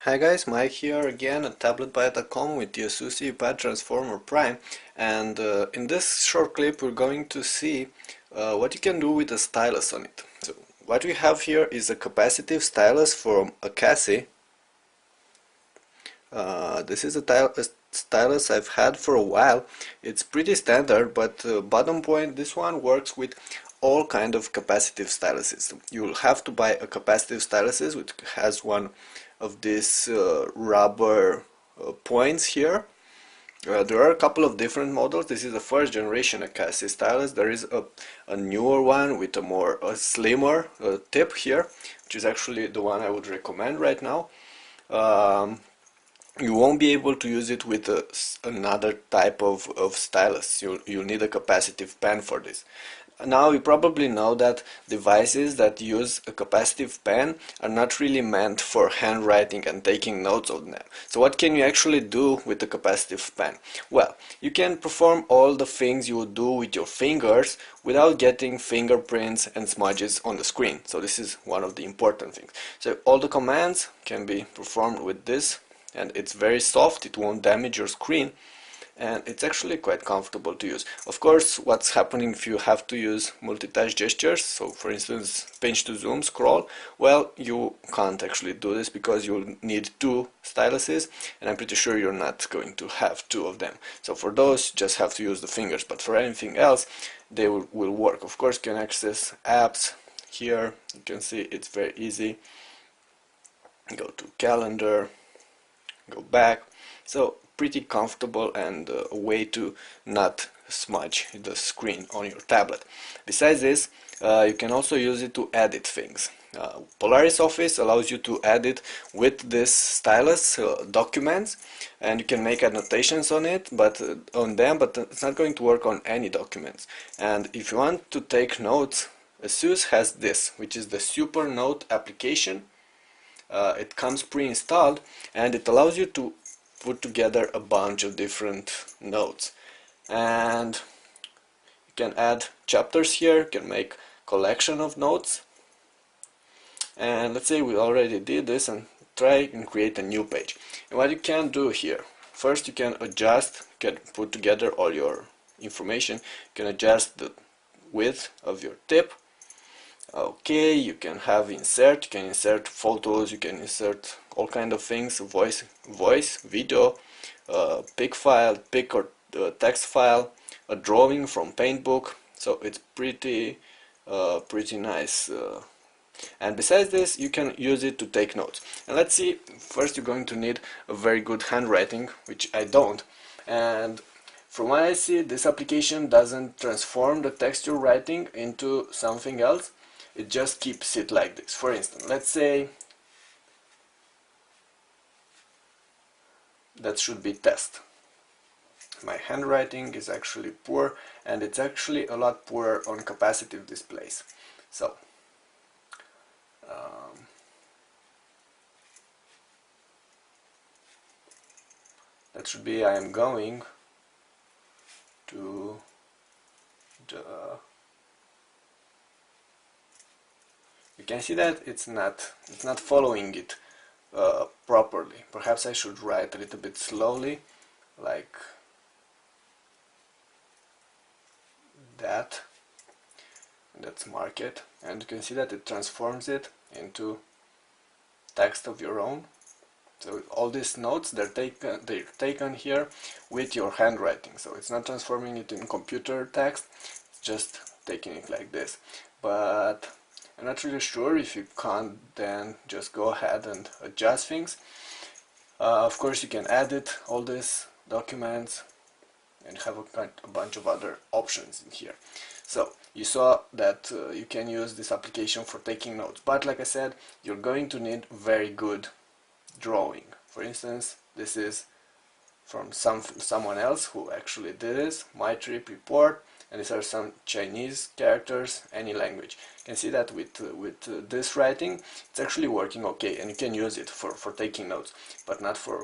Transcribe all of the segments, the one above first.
Hi guys, Mike here again at tabletbuy.com with the Asus Transformer Prime, and in this short clip we're going to see what you can do with a stylus on it. So what we have here is a capacitive stylus from a Cassie. This is a stylus I've had for a while. It's pretty standard, but bottom point, this one works with all kind of capacitive styluses. You'll have to buy a capacitive stylus which has one of these rubber points here. There are a couple of different models. This is the first generation Cassie stylus. There is a newer one with a slimmer tip here, which is actually the one I would recommend right now. You won't be able to use it with another type of stylus. You'll need a capacitive pen for this. Now you probably know that devices that use a capacitive pen are not really meant for handwriting and taking notes on them. So what can you actually do with the capacitive pen? Well, you can perform all the things you would do with your fingers without getting fingerprints and smudges on the screen. So this is one of the important things. So all the commands can be performed with this, and it's very soft, it won't damage your screen, and it's actually quite comfortable to use. Of course, what's happening if you have to use multitask gestures, so for instance pinch to zoom, scroll, well, you can't actually do this because you'll need two styluses, and I'm pretty sure you're not going to have two of them. So for those, you just have to use the fingers, but for anything else, they will work. Of course, you can access apps here. You can see it's very easy. Go to calendar, go back. So pretty comfortable and a way to not smudge the screen on your tablet. Besides this, you can also use it to edit things. Polaris Office allows you to edit with this stylus documents, and you can make annotations on it, but it's not going to work on any documents. And if you want to take notes, Asus has this, which is the Super Note application. It comes pre-installed, and it allows you to put together a bunch of different notes, and you can add chapters here. You can make collection of notes, and let's say we already did this and try and create a new page. And what you can do here, first you can adjust, you can put together all your information. You can adjust the width of your tip. Okay, you can have insert, you can insert photos, you can insert all kind of things, voice, video, pic file, pic or text file, a drawing from Paintbook. So it's pretty nice. And besides this, you can use it to take notes. And let's see, first you're going to need a very good handwriting, which I don't. And from what I see, this application doesn't transform the text you're writing into something else. It just keeps it like this. For instance, let's say that should be test. My handwriting is actually poor, and it's actually a lot poorer on capacitive displays. So that should be, I am going to the, you can see that it's not following it properly. Perhaps I should write a little bit slowly, like that. Let's mark it, and you can see that it transforms it into text of your own. So all these notes, they're taken here with your handwriting. So it's not transforming it in computer text, it's just taking it like this. But I'm not really sure. If you can't, then just go ahead and adjust things. Of course, you can edit all these documents and have a bunch of other options in here. So you saw that you can use this application for taking notes, but like I said, you're going to need very good drawing. For instance, this is from someone else who actually did this, my trip report, and these are some Chinese characters, any language. You can see that with this writing, it's actually working okay, and you can use it for taking notes, but not for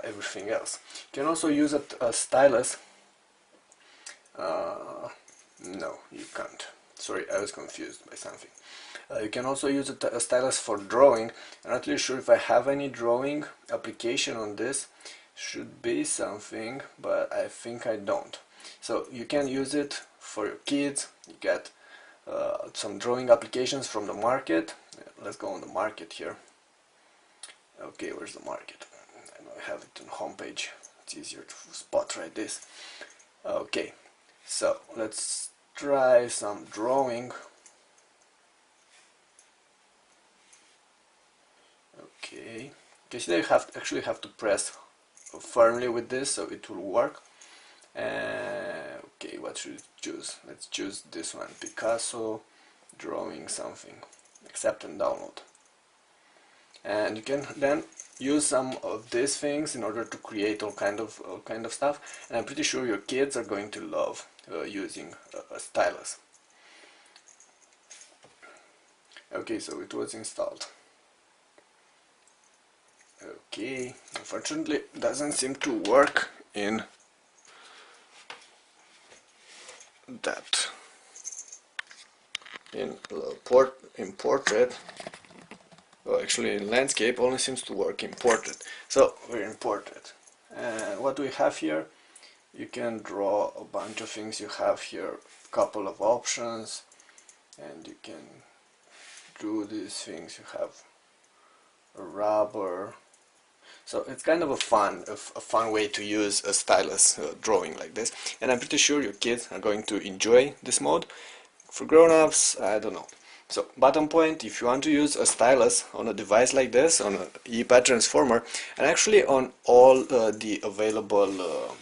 everything else. You can also use a stylus. No, you can't. Sorry, I was confused by something. You can also use a stylus for drawing. I'm not really sure if I have any drawing application on this. Should be something, but I think I don't. So you can use it for your kids. You get some drawing applications from the market. Let's go on the market here. Okay, where's the market? I know I have it on the home page. It's easier to spot right this. Okay, so let's try some drawing. Okay, you see that you actually have to press firmly with this so it will work. Okay, what should we choose? Let's choose this one, Picasso drawing something, accept and download. And you can then use some of these things in order to create all kind of stuff, and I'm pretty sure your kids are going to love using a stylus. Okay, so it was installed. Okay, unfortunately it doesn't seem to work in that. In portrait, well, actually in landscape only seems to work in portrait. So we're in portrait, and what we have here, you can draw a bunch of things. You have here a couple of options, and you can do these things. You have a rubber. So it's kind of a fun way to use a stylus drawing like this, and I'm pretty sure your kids are going to enjoy this mode. For grown-ups, I don't know. So bottom point, if you want to use a stylus on a device like this, on an iPad transformer, and actually on all the available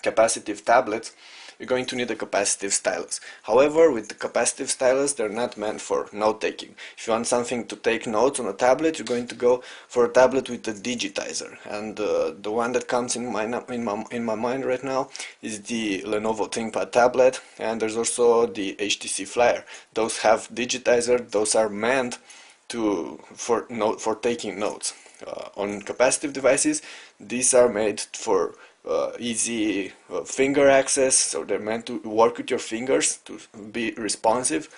capacitive tablets, you're going to need a capacitive stylus. However, with the capacitive stylus, they're not meant for note taking. If you want something to take notes on a tablet, you're going to go for a tablet with a digitizer. And the one that comes in my mind right now is the Lenovo ThinkPad tablet, and there's also the HTC Flyer. Those have digitizer. Those are meant for taking notes. On capacitive devices, these are made for easy finger access, so they're meant to work with your fingers to be responsive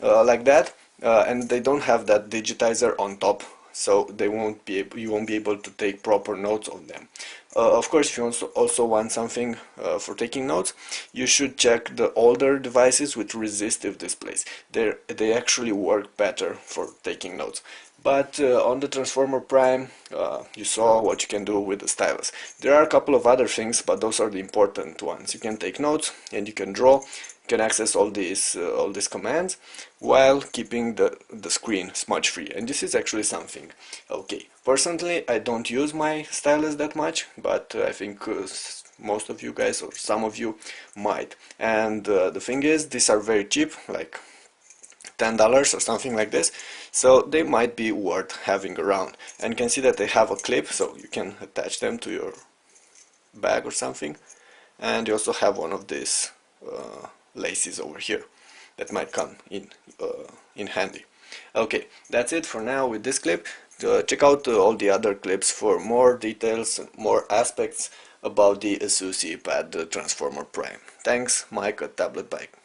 like that, and they don't have that digitizer on top, so you won't be able to take proper notes on them. Of course, if you also want something for taking notes, you should check the older devices with resistive displays. They actually work better for taking notes. But on the Transformer Prime, you saw what you can do with the stylus. There are a couple of other things, but those are the important ones. You can take notes and you can draw. You can access all these commands while keeping the screen smudge free. And this is actually something. Okay, personally, I don't use my stylus that much, but I think most of you guys or some of you might. And the thing is, these are very cheap, like $10 or something like this, so they might be worth having around. And you can see that they have a clip, so you can attach them to your bag or something, and you also have one of these laces over here that might come in handy. Okay, that's it for now with this clip. Check out all the other clips for more details and more aspects about the Asus iPad Transformer Prime. Thanks, Mike at Tablet Bike.